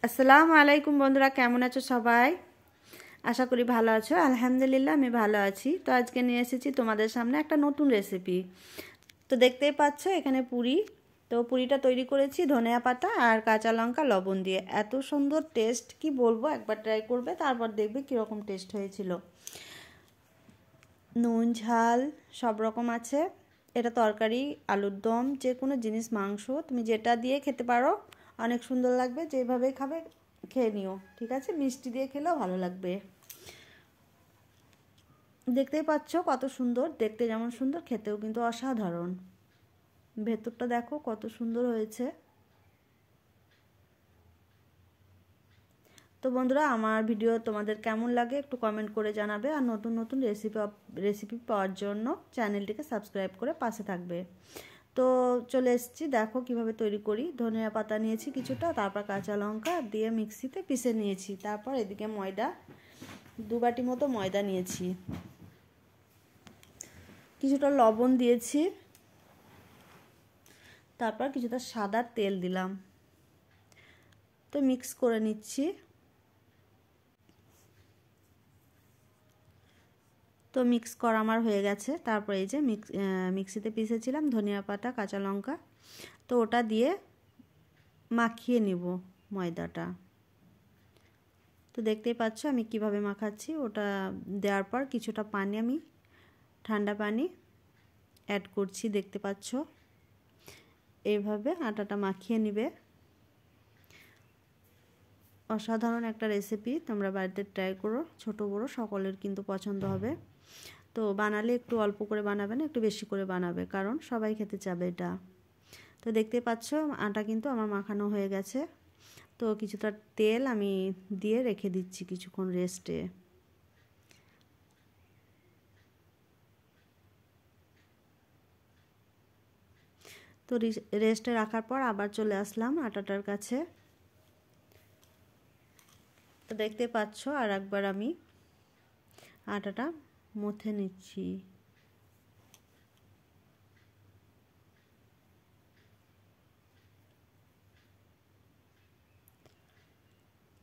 আসসালামু আলাইকুম বন্ধুরা, কেমন আছো সবাই? আশা করি ভালো আছো। আলহামদুলিল্লাহ আমি ভালো আছি। তো আজকে নিয়ে এসেছি তোমাদের সামনে একটা নতুন রেসিপি। তো দেখতেই পাচ্ছ এখানে পুরি। তো পুরিটা তৈরি করেছি ধনিয়া পাতা আর কাঁচা লঙ্কা লবণ দিয়ে। এত সুন্দর টেস্ট, কি বলবো, একবার ট্রাই করবে তারপর দেখবে কীরকম টেস্ট হয়েছিল। নুন ঝাল সব রকম আছে। এটা তরকারি, আলুর দম, যে কোনো জিনিস, মাংস, তুমি যেটা দিয়ে খেতে পারো, অনেক সুন্দর লাগবে। যেভাবেই খাবে খেয়ে নিও, ঠিক আছে? মিষ্টি দিয়ে খেলেও ভালো লাগবে। দেখতেই পাচ্ছ কত সুন্দর, দেখতে যেমন সুন্দর খেতেও কিন্তু অসাধারণ। ভেতরটা দেখো কত সুন্দর হয়েছে। তো বন্ধুরা, আমার ভিডিও তোমাদের কেমন লাগে একটু কমেন্ট করে জানাবে। আর নতুন নতুন রেসিপি পাওয়ার জন্য চ্যানেলটিকে সাবস্ক্রাইব করে পাশে থাকবে। তো চলে এসেছি, দেখো কিভাবে তৈরি করি। ধনিয়া পাতা নিয়েছি কিছুটা, তারপর কাঁচা লঙ্কা দিয়ে মিক্সিতে পিষে নিয়েছি। তারপর এদিকে ময়দা, 2 বাটি মতো ময়দা নিয়েছি, কিছুটা লবণ দিয়েছি, তারপর কিছুটা সাদা তেল দিলাম। তো মিক্স করে নিচ্ছি। তো মিক্স করা আমার হয়ে গেছে। তারপর এই যে মিক্সিতে পিষেছিলাম ধনিয়া পাতা কাঁচা লঙ্কা, তো ওটা দিয়ে মাখিয়ে নিব ময়দাটা। তো দেখতেই পাচ্ছ আমি কিভাবে মাখাচ্ছি। ওটা দেওয়ার পর কিছুটা পানি, আমি ঠান্ডা পানি অ্যাড করছি, দেখতে পাচ্ছ। এইভাবে আটাটা মাখিয়ে নিবে। অসাধারণ একটা রেসিপি, তোমরা বাড়িতে ট্রাই করো। ছোট বড় সকলের কিন্তু পছন্দ হবে। তো বানালে একটু অল্প করে বানাবে না, একটু বেশি করে বানাবে, কারণ সবাই খেতে চাবে এটা। তো দেখতে পাচ্ছ আটা কিন্তু আমার মাখানো হয়ে গেছে। তো কিছুটা তেল আমি দিয়ে রেখে দিচ্ছি কিছুক্ষণ রেস্টে। তো রেস্টে রাখার পর আবার চলে আসলাম আটাটার কাছে। তো দেখতে পাচ্ছ আর একবার আমি আটাটা মুথে নিচ্ছি।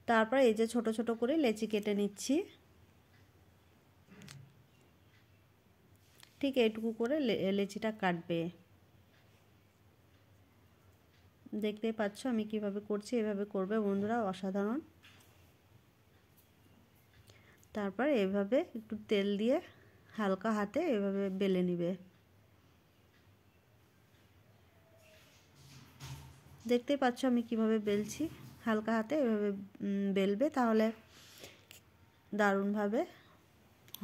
তারপর এই যে ছোট ছোট করে লেচি কেটে নিচ্ছি। ঠিক এইটুকু করে লেচিটা কাটবে। দেখতেই পাচ্ছ আমি কিভাবে করছি, এভাবে করবে বন্ধুরা, অসাধারণ। তারপর এভাবে একটু তেল দিয়ে হালকা হাতে এভাবে বেলে নিবে। দেখতেই পাচ্ছ আমি কিভাবে বেলছি, হালকা হাতে এভাবে বেলবে, তাহলে দারুণভাবে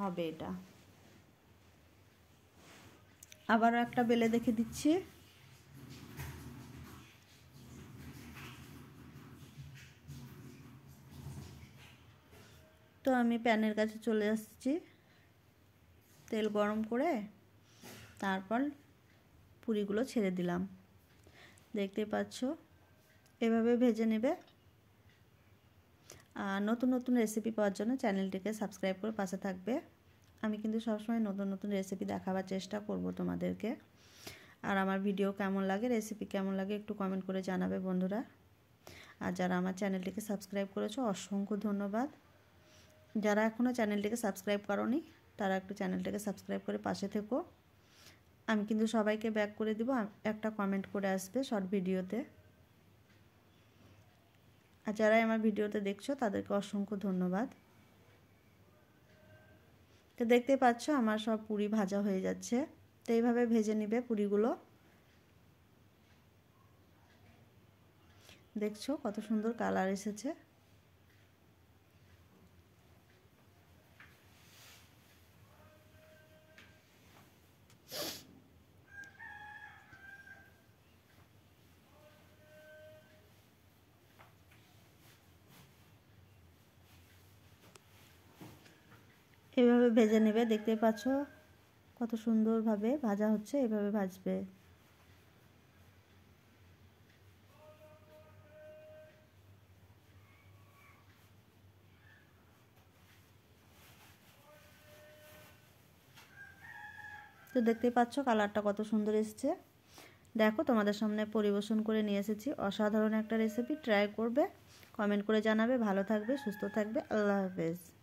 হবে এটা। আবারও একটা বেলে দেখে দিচ্ছি। তো আমি প্যানের কাছে চলে আসছি, তেল গরম করে তারপর পুরিগুলো ছেড়ে দিলাম। দেখতে পাচ্ছ এভাবে ভেজে নেবে। আর নতুন নতুন রেসিপি পাওয়ার জন্য চ্যানেলটিকে সাবস্ক্রাইব করে পাশে থাকবে। আমি কিন্তু সবসময় নতুন নতুন রেসিপি দেখাবার চেষ্টা করব তোমাদেরকে। আর আমার ভিডিও কেমন লাগে, রেসিপি কেমন লাগে একটু কমেন্ট করে জানাবে বন্ধুরা। আর যারা আমার চ্যানেলটিকে সাবস্ক্রাইব করেছো অসংখ্য ধন্যবাদ। যারা এখনও চ্যানেলটিকে সাবস্ক্রাইব করোনি তারা একটু চ্যানেলটিকে সাবস্ক্রাইব করে পাশে থেকো। আমি কিন্তু সবাইকে ব্যাক করে দিব, একটা কমেন্ট করে আসবে শর্ট ভিডিওতে। আর যারা আমার ভিডিওতে দেখছো তাদেরকে অসংখ্য ধন্যবাদ। তো দেখতে পাচ্ছ আমার সব পুরি ভাজা হয়ে যাচ্ছে। তো এইভাবে ভেজে নিবে পুরিগুলো। দেখছো কত সুন্দর কালার এসেছে। এভাবে ভেজে নেবে, দেখতে পাচ্ছ কত সুন্দরভাবে ভাজা হচ্ছে, এভাবে ভাজবে। তো দেখতেই পাচ্ছ কালারটা কত সুন্দর এসেছে। দেখো তোমাদের সামনে পরিবেশন করে নিয়ে এসেছি। অসাধারণ একটা রেসিপি, ট্রাই করবে, কমেন্ট করে জানাবে। ভালো থাকবে, সুস্থ থাকবে। আল্লাহ হাফেজ।